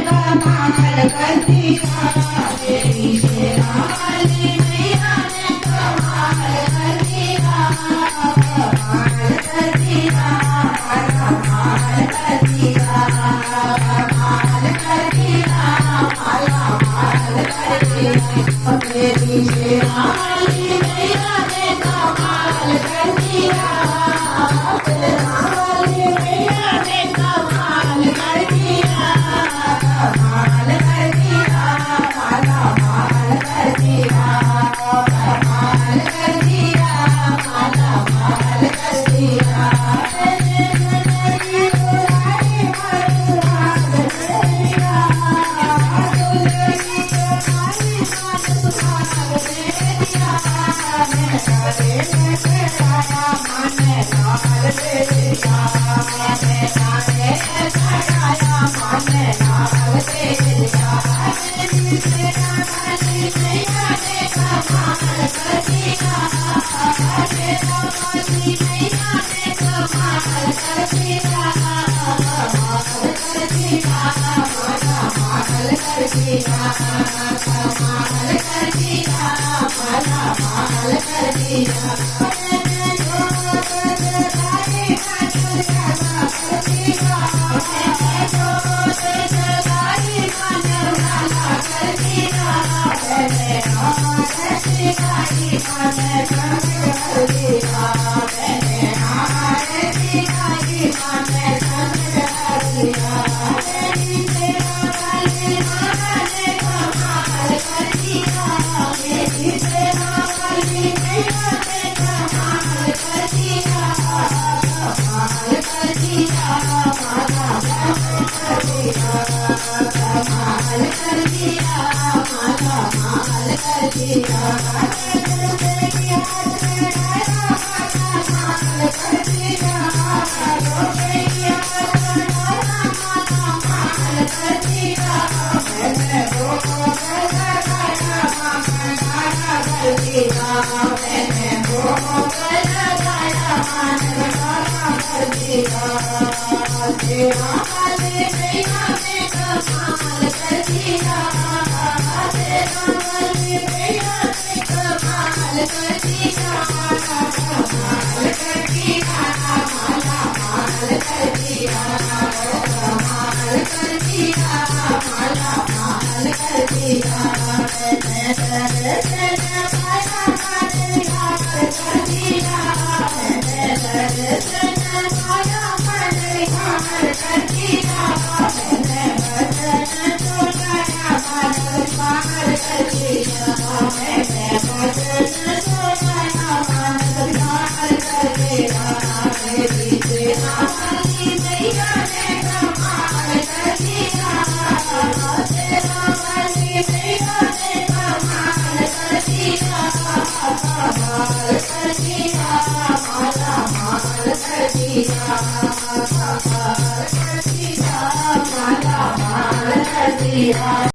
कमाल कर दिया मेरी शेरा वाली मैया ने कमाल कर दिया कमाल कर दिया कमाल कर दिया कमाल कर दिया कमाल कर दिया मेरी शेरा वाली मैया ने कमाल कर दिया शेरा वाली मैया ने कमाल कर दिया कमाल कर दिया कमाल कर दिया कमाल कर दिया कमाल कर दिया